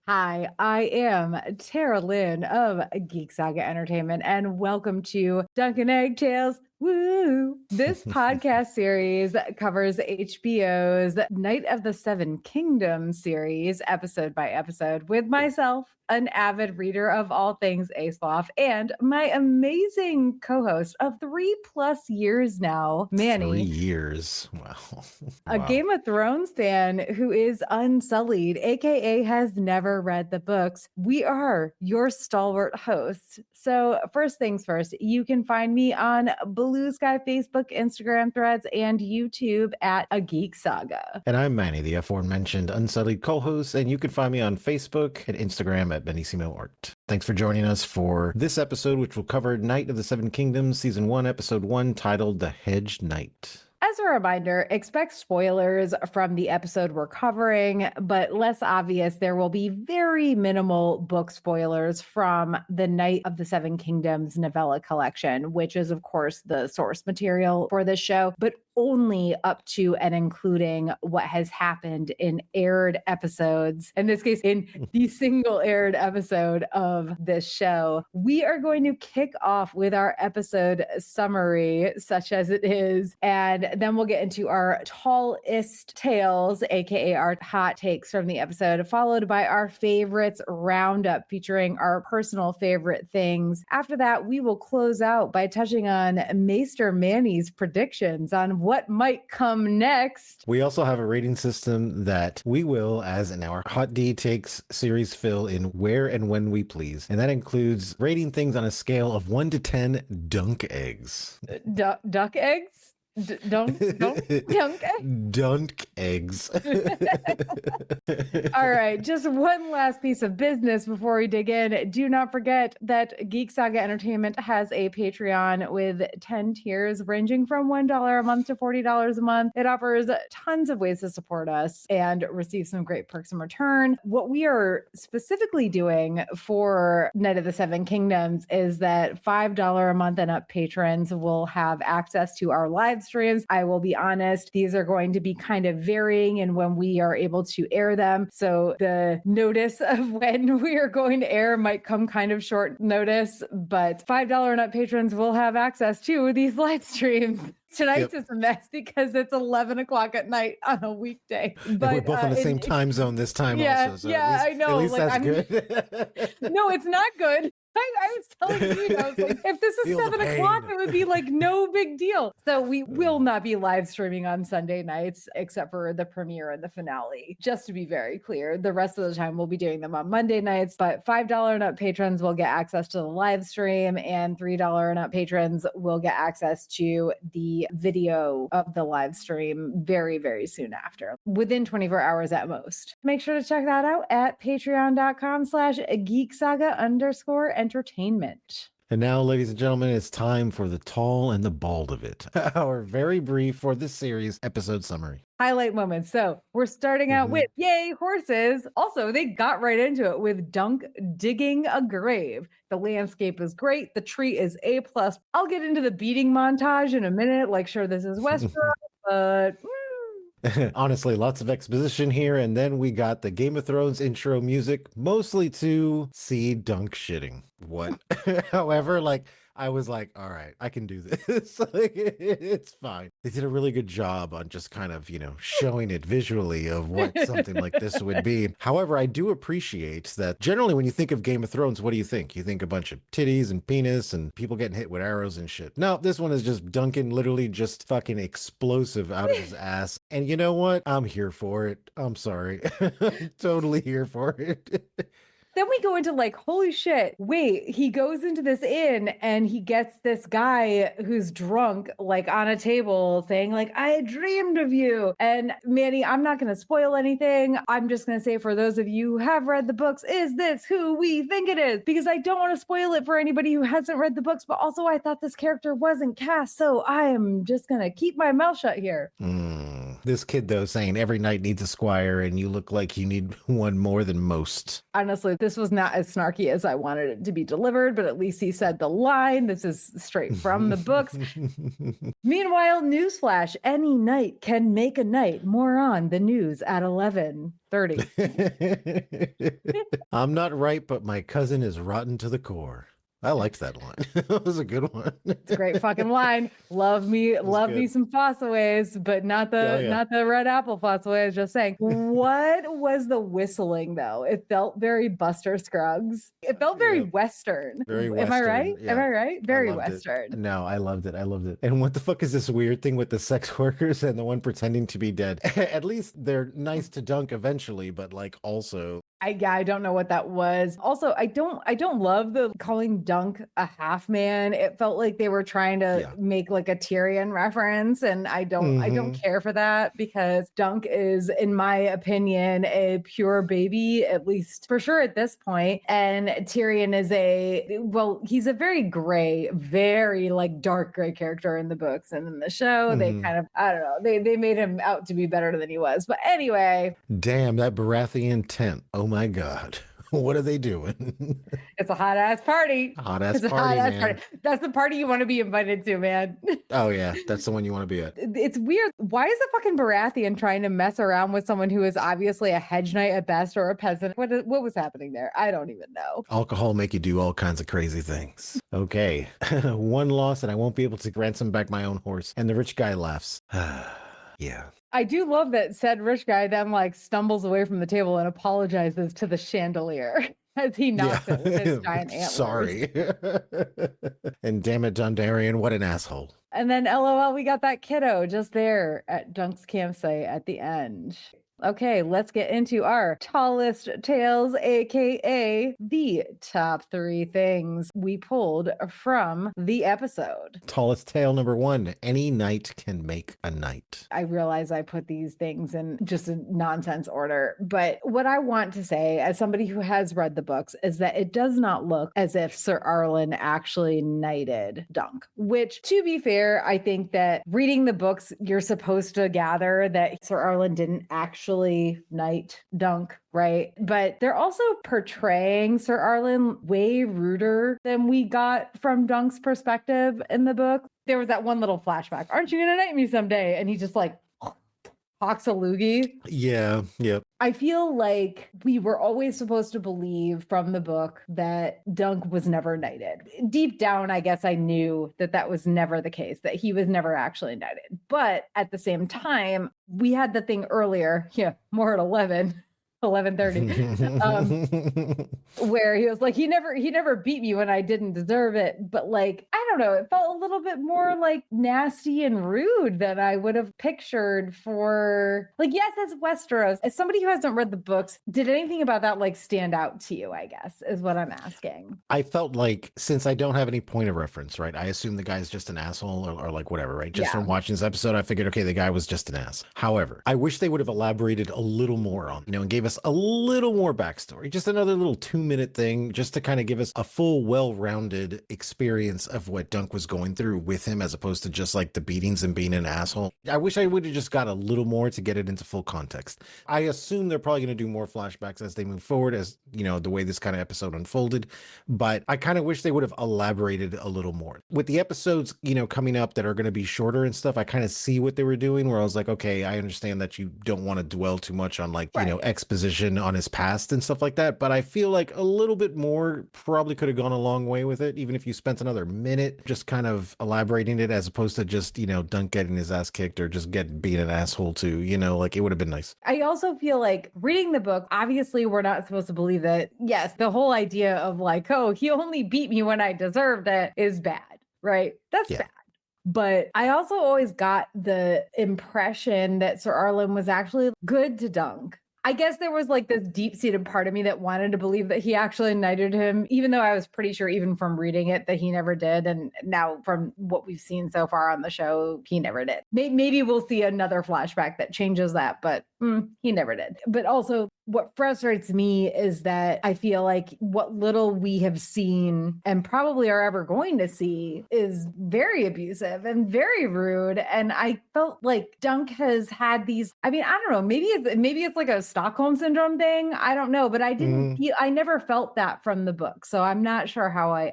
Hi, I am Tara Lynn of Geek Saga Entertainment, and welcome to Dunkin' Egg Tales. Woo! This podcast series covers HBO's Night of the Seven Kingdoms series, episode by episode, with myself, an avid reader of all things Aesop, and my amazing co-host of 3+ years now, 3 Manny, years. Wow. a Wow. Game of Thrones fan who is unsullied, aka has never read the books. We are your stalwart hosts. So, first things first, you can find me on Blue Sky, Facebook, Instagram threads, and YouTube at A Geek Saga. And I'm Manny, the aforementioned unsullied co-host, and you can find me on Facebook and Instagram at Benissimo Art. Thanks for joining us for this episode, which will cover Night of the Seven Kingdoms, Season 1, Episode 1, titled The Hedge Knight. As a reminder, expect spoilers from the episode we're covering, but less obvious, there will be very minimal book spoilers from the Night of the Seven Kingdoms novella collection, which is, of course, the source material for this show, but only up to and including what has happened in aired episodes. In this case, in the single aired episode of this show. We are going to kick off with our episode summary, such as it is, and then we'll get into our tallest tales, aka our hot takes from the episode, followed by our favorites roundup featuring our personal favorite things. After that, we will close out by touching on Maester Manny's predictions on what might come next. We also have a rating system that we will, as in our Hot D Takes series, fill in where and when we please. And that includes rating things on a scale of 1 to 10 dunk eggs. Duck eggs? Dunk eggs? Dunk eggs. All right, just one last piece of business before we dig in. Do not forget that Geek Saga Entertainment has a Patreon with 10 tiers ranging from $1 a month to $40 a month. It offers tons of ways to support us and receive some great perks in return. What we are specifically doing for Night of the Seven Kingdoms is that $5 a month and up patrons will have access to our live streams. I will be honest, these are going to be kind of varying in when we are able to air them. So the notice of when we are going to air might come kind of short notice, but $5 and up patrons will have access to these live streams. Tonight's is a mess because it's 11 o'clock at night on a weekday. But we're both on the same time zone this time also. So I know. At least that's good. No, it's not good. I was telling you, I was like, if this is 7 o'clock, it would be like no big deal. So we will not be live streaming on Sunday nights, except for the premiere and the finale. Just to be very clear, the rest of the time we'll be doing them on Monday nights, but $5 and up patrons will get access to the live stream, and $3 and up patrons will get access to the video of the live stream very, very soon after, within 24 hours at most. Make sure to check that out at patreon.com/geeksaga_entertainment. And now, ladies and gentlemen, it's time for the tall and the bald of it. Our very brief for this series episode summary. Highlight moments. So we're starting out with yay, horses. Also, they got right into it with Dunk digging a grave. The landscape is great. The tree is A+. I'll get into the beating montage in a minute. Like, sure, this is Westeros, but honestly, lots of exposition here, and then we got the Game of Thrones intro music, mostly to see Dunk shitting. What? However, I was like, all right, I can do this. It's fine. They did a really good job on just kind of, showing it visually of what something like this would be. However, I do appreciate that generally when you think of Game of Thrones, what do you think? You think a bunch of titties and penis and people getting hit with arrows and shit. No, this one is just Duncan literally just fucking explosive out of his ass. And you know what? I'm here for it. I'm sorry. I'm totally here for it. Then we go into like, holy shit, wait, he goes into this inn and he gets this guy who's drunk, like on a table saying like, I dreamed of you. And Manny, I'm not going to spoil anything. I'm just going to say for those of you who have read the books, is this who we think it is? Because I don't want to spoil it for anybody who hasn't read the books, but also I thought this character wasn't cast. So I am just going to keep my mouth shut here. This kid, though, saying every knight needs a squire and you look like you need one more than most. Honestly, this was not as snarky as I wanted it to be delivered, but at least he said the line. This is straight from the books. Meanwhile, newsflash, any knight can make a knight. More on the news at 11:30. I'm not right, but my cousin is rotten to the core. I liked that line. That was a good one. It's a great fucking line. Love me some Fossaways, but not the red apple Fossaways. Just saying. What was the whistling though? It felt very Buster Scruggs. It felt very Western. Very Western. Am I right? Yeah. Am I right? Very Western. No, I loved it. And what the fuck is this weird thing with the sex workers and the one pretending to be dead? At least they're nice to Dunk eventually, but like also. I don't know what that was. Also, I don't love the calling Dunk a half man. It felt like they were trying to make like a Tyrion reference, and I don't care for that because Dunk is, in my opinion, a pure baby, at least for sure at this point. And Tyrion is he's a very gray, very like dark gray character in the books, and in the show they kind of, I don't know, they made him out to be better than he was. But anyway, damn that Baratheon tent. Oh my God. What are they doing? It's a hot ass party. Hot-ass party. That's the party you want to be invited to, man. Oh yeah, that's the one you want to be at. It's weird. Why is the fucking Baratheon trying to mess around with someone who is obviously a hedge knight at best or a peasant? What was happening there? I don't even know. Alcohol make you do all kinds of crazy things. Okay, one loss and I won't be able to ransom back my own horse. And the rich guy laughs. Yeah. I do love that said rich guy then like stumbles away from the table and apologizes to the chandelier as he knocks it with his giant antlers. Sorry. And damn it, Dondarrion, what an asshole. And then LOL, we got that kiddo just there at Dunk's campsite at the end. Okay, let's get into our tallest tales, aka the top 3 things we pulled from the episode. Tallest tale number 1, any knight can make a knight. I realize I put these things in just a nonsense order, but what I want to say as somebody who has read the books is that it does not look as if Sir Arlen actually knighted Dunk, which to be fair, I think that reading the books, you're supposed to gather that Sir Arlen didn't actually knight Dunk, right? But they're also portraying Sir Arlen way ruder than we got from Dunk's perspective in the book. There was that one little flashback. Aren't you gonna knight me someday? And he just like hawks a loogie. Yeah. I feel like we were always supposed to believe from the book that Dunk was never knighted. Deep down, I guess I knew that was never the case, that he was never actually knighted. But at the same time, we had the thing earlier, more at 11:30, where he was like, he never beat me when I didn't deserve it. But like, I don't know, it felt a little bit more like nasty and rude than I would have pictured for, like, yes, that's Westeros. As somebody who hasn't read the books, did anything about that like stand out to you, I guess, is what I'm asking. I felt like, since I don't have any point of reference, right? I assume the guy's just an asshole or like whatever, right? Just from watching this episode, I figured, okay, the guy was just an ass. However, I wish they would have elaborated a little more on, and gave us a little more backstory, just another little 2-minute thing, just to kind of give us a full, well-rounded experience of what Dunk was going through with him, as opposed to just like the beatings and being an asshole. I wish I would have just got a little more to get it into full context. I assume they're probably going to do more flashbacks as they move forward, as the way this kind of episode unfolded, but I kind of wish they would have elaborated a little more. With the episodes, coming up that are going to be shorter and stuff, I kind of see what they were doing, where I was like, okay, I understand that you don't want to dwell too much on like, exposition on his past and stuff like that, but I feel like a little bit more probably could have gone a long way with it, even if you spent another minute just kind of elaborating it, as opposed to just Dunk getting his ass kicked or just being an asshole too, like it would have been nice. I also feel like reading the book, obviously we're not supposed to believe that, yes, the whole idea of like, oh, he only beat me when I deserved it is bad, right? That's bad. But I also always got the impression that Sir Arlen was actually good to Dunk. I guess there was like this deep-seated part of me that wanted to believe that he actually knighted him, even though I was pretty sure, even from reading it, that he never did. And now from what we've seen so far on the show, he never did. Maybe we'll see another flashback that changes that, but he never did. But also, What frustrates me is that I feel like what little we have seen and probably are ever going to see is very abusive and very rude. And I felt like Dunk has had these, I mean, I don't know, maybe it's like a Stockholm syndrome thing. I don't know, but I never felt that from the book. So I'm not sure how I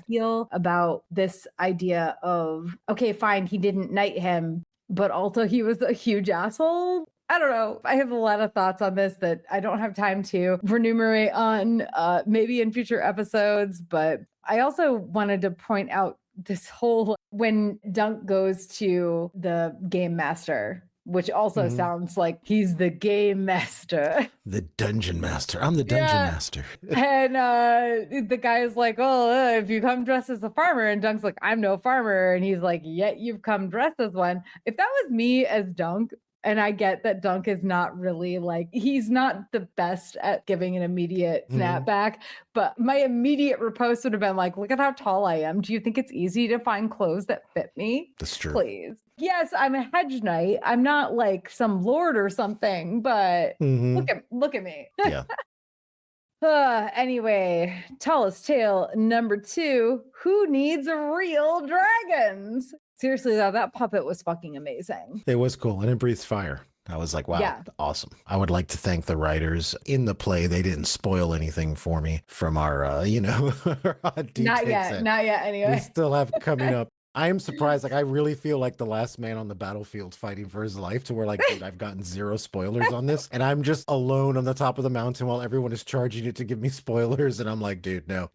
feel about this idea of, okay, fine, he didn't knight him, but also he was a huge asshole. I don't know. I have a lot of thoughts on this that I don't have time to remunerate on, maybe in future episodes. But I also wanted to point out this whole when Dunk goes to the game master, which also sounds like he's the game master. The dungeon master. I'm the dungeon master. And the guy is like, oh, if you come dressed as a farmer, and Dunk's like, I'm no farmer. And he's like, yet you've come dressed as one. If that was me as Dunk, and I get that Dunk is not really like, he's not the best at giving an immediate snapback, but my immediate riposte would have been like, look at how tall I am. Do you think it's easy to find clothes that fit me? That's true. Please. Yes, I'm a hedge knight. I'm not like some lord or something, but look at me. Yeah. Anyway, tallest tale number 2. Who needs real dragons? Seriously, though, that puppet was fucking amazing. It was cool. And it breathed fire. I was like, wow, awesome. I would like to thank the writers in the play. They didn't spoil anything for me from our, Not yet anyway. We still have coming up. I am surprised. Like, I really feel like the last man on the battlefield fighting for his life, to where, like, dude, I've gotten 0 spoilers on this. And I'm just alone on the top of the mountain while everyone is charging it to give me spoilers. And I'm like, dude, no.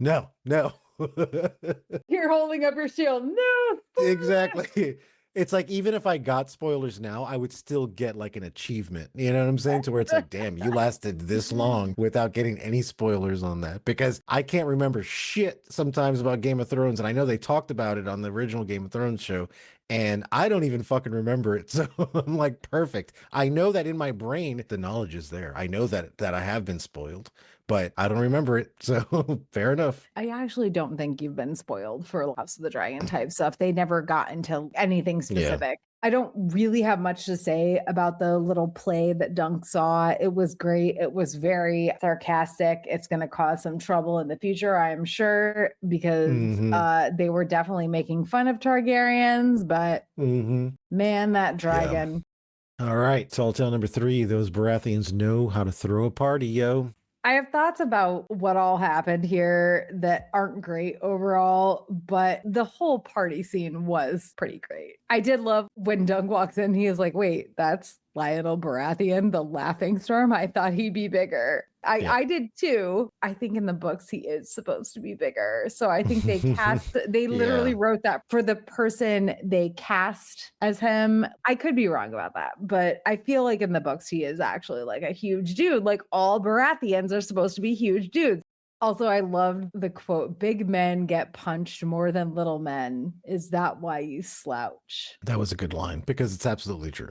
You're holding up your shield. No. Exactly. It's like, even if I got spoilers now, I would still get like an achievement. You know what I'm saying? To where it's like, damn, you lasted this long without getting any spoilers on that. Because I can't remember shit sometimes about Game of Thrones. And I know they talked about it on the original Game of Thrones show, and I don't even fucking remember it. So I'm like, perfect. I know that in my brain, the knowledge is there. I know that I have been spoiled, but I don't remember it. So fair enough. I actually don't think you've been spoiled for House of the Dragon type stuff. They never got into anything specific. Yeah. I don't really have much to say about the little play that Dunk saw. It was great. It was very sarcastic. It's going to cause some trouble in the future, I'm sure, because they were definitely making fun of Targaryens, but man, that dragon. Yeah. All right. Tall tale number 3. Those Baratheons know how to throw a party, yo. I have thoughts about what all happened here that aren't great overall, but the whole party scene was pretty great. I did love when Dunk walks in, he is like, wait, that's Lionel Baratheon, the laughing storm? I thought he'd be bigger. I did too. I think in the books he is supposed to be bigger. So I think they literally wrote that for the person they cast as him. I could be wrong about that, but I feel like in the books he is actually like a huge dude. Like all Baratheons are supposed to be huge dudes. Also, I loved the quote, big men get punched more than little men. Is that why you slouch? That was a good line, because it's absolutely true.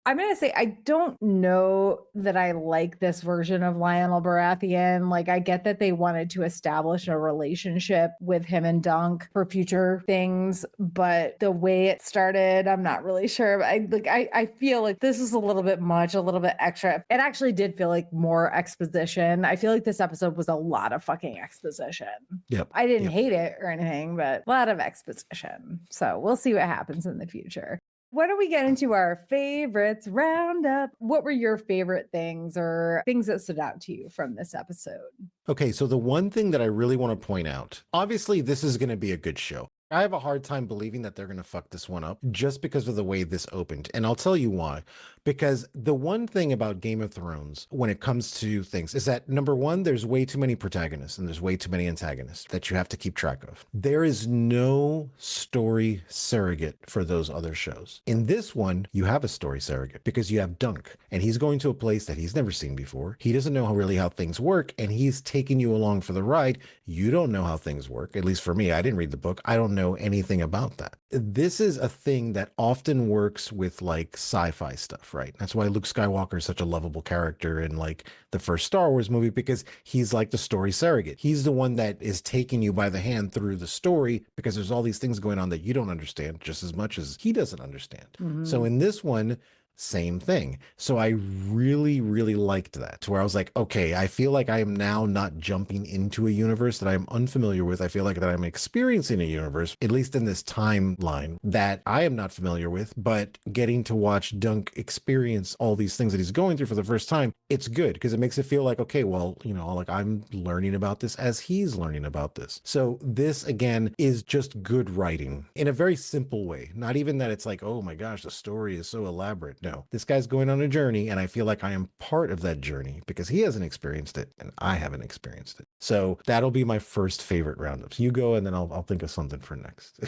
I'm going to say, I don't know that I like this version of Lionel Baratheon. Like, I get that they wanted to establish a relationship with him and Dunk for future things, but the way it started, I'm not really sure. I feel like this is a little bit much, a little bit extra. It actually did feel like more exposition. I feel like this episode was a lot of fucking exposition. Yep. I didn't hate it or anything, but a lot of exposition. So we'll see what happens in the future. Why don't we get into our favorites roundup? What were your favorite things or things that stood out to you from this episode? Okay, so the one thing that I really want to point out, obviously this is going to be a good show. I have a hard time believing that they're going to fuck this one up just because of the way this opened. And I'll tell you why. Because the one thing about Game of Thrones when it comes to things is that, number one, there's way too many protagonists and there's way too many antagonists that you have to keep track of. There is no story surrogate for those other shows. In this one, you have a story surrogate because you have Dunk, and he's going to a place that he's never seen before. He doesn't know really how things work, and he's taking you along for the ride. You don't know how things work. At least for me, I didn't read the book. I don't know anything about that. This is a thing that often works with like sci-fi stuff, right? That's why Luke Skywalker is such a lovable character in like the first Star Wars movie, because he's like the story surrogate. He's the one that is taking you by the hand through the story because there's all these things going on that you don't understand just as much as he doesn't understand. So in this one, same thing. So I really, really liked that, to where I was like, okay, I feel like I am now not jumping into a universe that I'm unfamiliar with. I feel like that I'm experiencing a universe, at least in this timeline, that I am not familiar with, but getting to watch Dunk experience all these things that he's going through for the first time, it's good because it makes it feel like, okay, well, like I'm learning about this as he's learning about this. So this, again, is just good writing in a very simple way. Not even that it's like, oh my gosh, the story is so elaborate. No, this guy's going on a journey, and I feel like I am part of that journey because he hasn't experienced it and I haven't experienced it. So that'll be my first favorite roundups. You go, and then I'll think of something for next.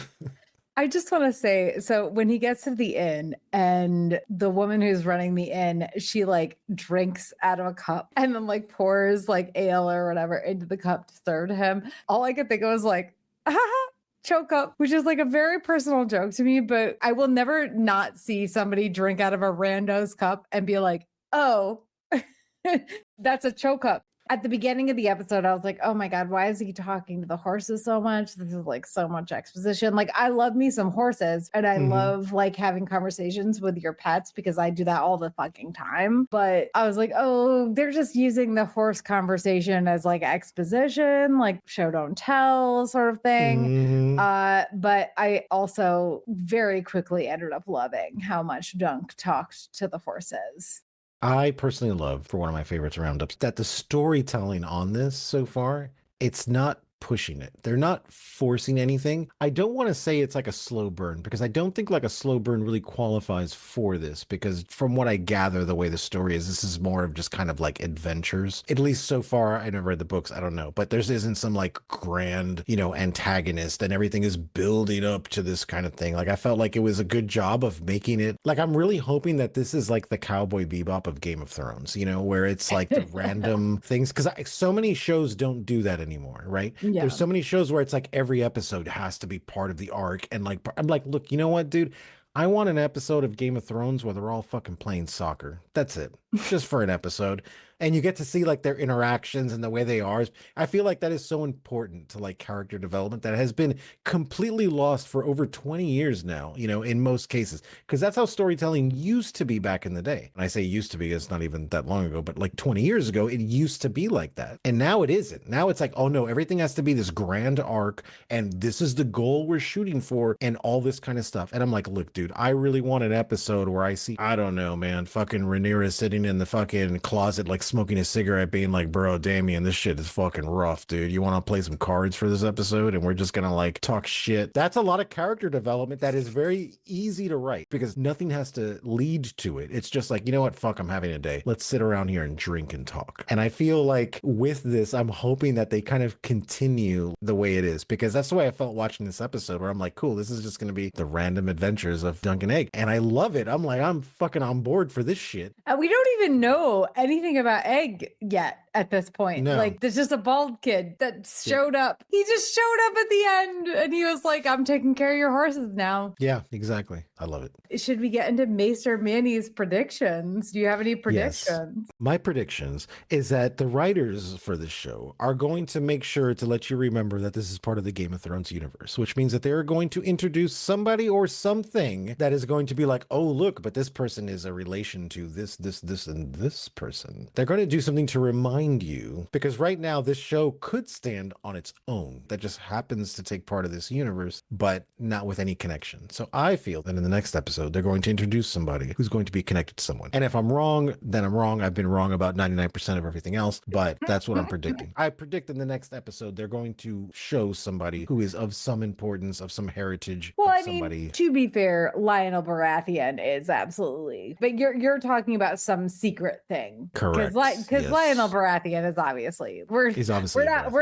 I just want to say, so when he gets to the inn and the woman who's running the inn, she like drinks out of a cup and then like pours like ale or whatever into the cup to serve to him. All I could think of was like, choke up, which is like a very personal joke to me, but I will never not see somebody drink out of a rando's cup and be like, oh, that's a choke up. At the beginning of the episode, I was like, oh my God, why is he talking to the horses so much? This is like so much exposition. Like, I love me some horses and I love like having conversations with your pets because I do that all the fucking time. But I was like, oh, they're just using the horse conversation as like exposition, like show don't tell sort of thing. But I also very quickly ended up loving how much Dunk talked to the horses. I personally love, for one of my favorites roundups, that the storytelling on this so far, it's not pushing it. They're not forcing anything. I don't want to say it's like a slow burn because I don't think like a slow burn really qualifies for this, because from what I gather, the way the story is, this is more of just kind of like adventures. At least so far, I never read the books. I don't know, but there isn't some like grand, antagonist and everything is building up to this kind of thing. Like I felt like it was a good job of making it like, I'm really hoping that this is like the Cowboy Bebop of Game of Thrones, where it's like the random things. Cause so many shows don't do that anymore, right? Yeah. There's so many shows where it's like every episode has to be part of the arc. And like, I'm like, look, you know what, dude? I want an episode of Game of Thrones where they're all fucking playing soccer. That's it. Just for an episode. And you get to see like their interactions and the way they are. I feel like that is so important to like character development that has been completely lost for over 20 years now, in most cases, because that's how storytelling used to be back in the day. And I say used to be, it's not even that long ago, but like 20 years ago, it used to be like that. And now it isn't. Now it's like, oh no, everything has to be this grand arc and this is the goal we're shooting for and all this kind of stuff. And I'm like, look, dude, I really want an episode where I see, I don't know, man, fucking Rhaenyra sitting in the fucking closet, like smoking a cigarette, being like, bro, Damien, this shit is fucking rough, dude. You want to play some cards for this episode? And we're just gonna like talk shit. That's a lot of character development that is very easy to write because nothing has to lead to it. It's just like, you know what? Fuck, I'm having a day. Let's sit around here and drink and talk. And I feel like with this, I'm hoping that they kind of continue the way it is, because that's the way I felt watching this episode, where I'm like, cool, this is just gonna be the random adventures of Dunk and Egg. And I love it. I'm like, I'm fucking on board for this shit. We don't even know anything about Egg yet at this point. No. Like, there's just a bald kid that showed up. He just showed up at the end and he was like, I'm taking care of your horses now. Yeah, exactly. I love it. Should we get into Maester Manny's predictions? Do you have any predictions? Yes. My predictions is that the writers for this show are going to make sure to let you remember that this is part of the Game of Thrones universe, which means that they're going to introduce somebody or something that is going to be like, oh, look, but this person is a relation to this, and this person. They're going to do something to remind you, because right now this show could stand on its own, that just happens to take part of this universe, but not with any connection. So I feel that in the next episode, they're going to introduce somebody who's going to be connected to someone. And if I'm wrong, then I'm wrong. I've been wrong about 99% of everything else, but that's what I'm predicting. I predict in the next episode, they're going to show somebody who is of some importance, of some heritage. Well, I mean, to be fair, Lionel Baratheon is absolutely, but you're talking about some secret thing. Correct. Because yes. Lionel Baratheon is obviously, we're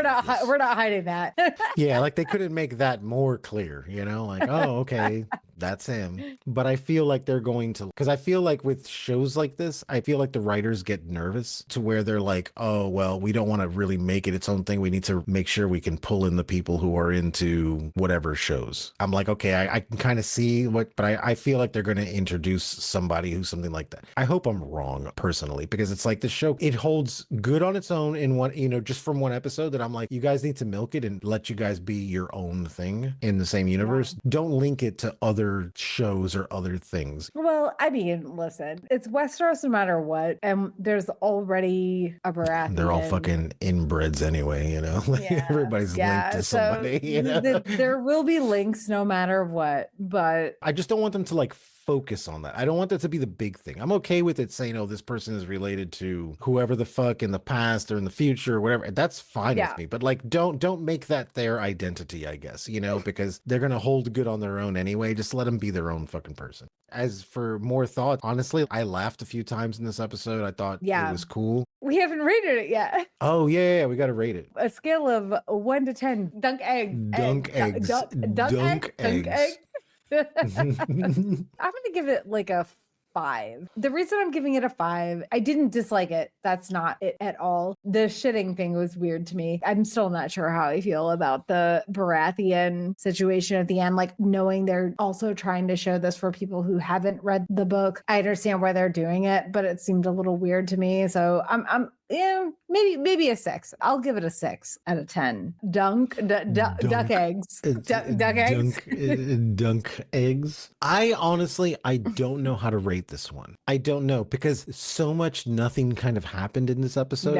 not hiding that. Yeah, like they couldn't make that more clear, like, oh, okay, that's him. But I feel like they're going to, because I feel like with shows like this, I feel like the writers get nervous to where they're like, oh, well, we don't want to really make it its own thing. We need to make sure we can pull in the people who are into whatever shows. I'm like, okay, I can kind of see what, but I feel like they're going to introduce somebody who's something like that. I hope I'm wrong personally, because it's like the show, it holds good on its own in one, just from one episode, that I'm like, you guys need to milk it and let you guys be your own thing in the same universe. Yeah. Don't link it to other other shows or other things. Well, I mean, listen, it's Westeros no matter what, and there's already a Baratheon. They're all fucking inbreds anyway, you know? Like everybody's linked to somebody, you know? There will be links no matter what, but I just don't want them to like focus on that. I don't want that to be the big thing. I'm okay with it saying, oh, this person is related to whoever the fuck in the past or in the future or whatever. That's fine with me. But like don't make that their identity, I guess, you know, because they're gonna hold good on their own anyway. Just let them be their own fucking person. As for more thought, honestly, I laughed a few times in this episode. I thought it was cool. We haven't rated it yet. Oh, yeah, we got to rate it. A scale of 1 to 10. Dunk eggs. Dunk eggs. Dunk eggs. I'm going to give it like a 5. The reason I'm giving it a 5, I didn't dislike it. That's not it at all. The shitting thing was weird to me. I'm still not sure how I feel about the Baratheon situation at the end, like knowing they're also trying to show this for people who haven't read the book. I understand why they're doing it, but it seemed a little weird to me. So I'm maybe a 6. I'll give it a 6 out of 10. Duck eggs. Duck eggs. Dunk eggs. I honestly don't know how to rate this one. I don't know because so much nothing kind of happened in this episode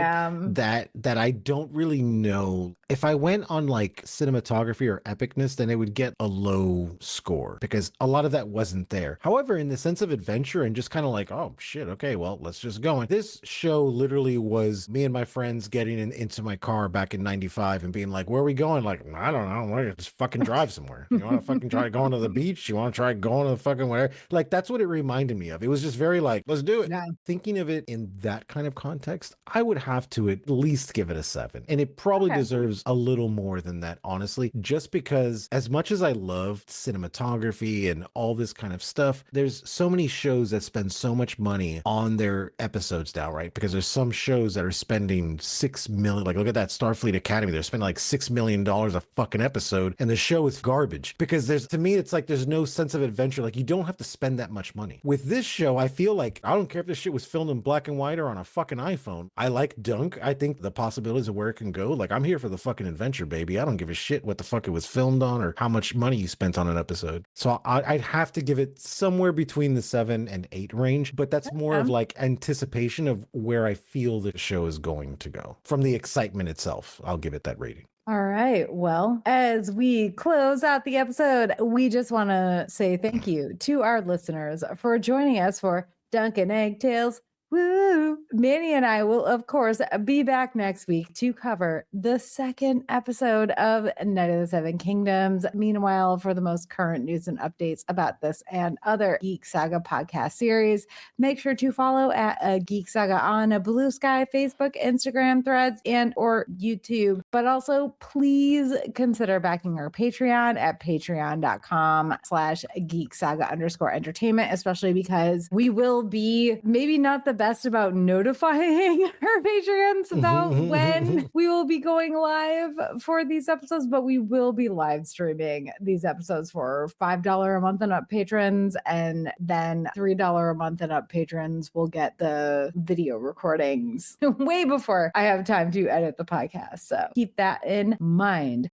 that I don't really know. If I went on like cinematography or epicness, then it would get a low score because a lot of that wasn't there. However, in the sense of adventure and just kind of like, oh shit, okay, well, let's just go. And this show literally was me and my friends getting into my car back in 95 and being like, where are we going? Like, I don't know. We're just fucking drive somewhere. You want to fucking try going to the beach? You want to try going to the fucking whatever? Like, that's what it reminded me of. It was just very like, let's do it. Yeah. Thinking of it in that kind of context, I would have to at least give it a 7. And it probably deserves a little more than that, honestly, just because as much as I loved cinematography and all this kind of stuff, there's so many shows that spend so much money on their episodes now, right? Because there's some shows that are spending $6 million. Like, look at that Starfleet Academy. They're spending like $6 million a fucking episode, and the show is garbage because to me, it's like there's no sense of adventure. Like, you don't have to spend that much money. With this show, I feel like I don't care if this shit was filmed in black and white or on a fucking iPhone. I like Dunk. I think the possibilities of where it can go. Like, I'm here for the fucking adventure, baby. I don't give a shit what the fuck it was filmed on or how much money you spent on an episode. So I'd have to give it somewhere between the 7 and 8 range, but that's more of like anticipation of where I feel the show is going to go. From the excitement itself, I'll give it that rating. All right. Well, as we close out the episode, we just want to say thank you to our listeners for joining us for Dunkin' Egg Tales. Woo! Manny and I will, of course, be back next week to cover the 2nd episode of Night of the Seven Kingdoms. Meanwhile, for the most current news and updates about this and other Geek Saga podcast series, make sure to follow at Geek Saga on Blue Sky, Facebook, Instagram, Threads, and or YouTube. But also, please consider backing our Patreon at patreon.com/Geek Saga_entertainment, especially because we will be maybe not the best about notifying our Patreons about when we will be going live for these episodes, but we will be live streaming these episodes for $5 a month and up patrons, and then $3 a month and up patrons will get the video recordings way before I have time to edit the podcast. So keep that in mind.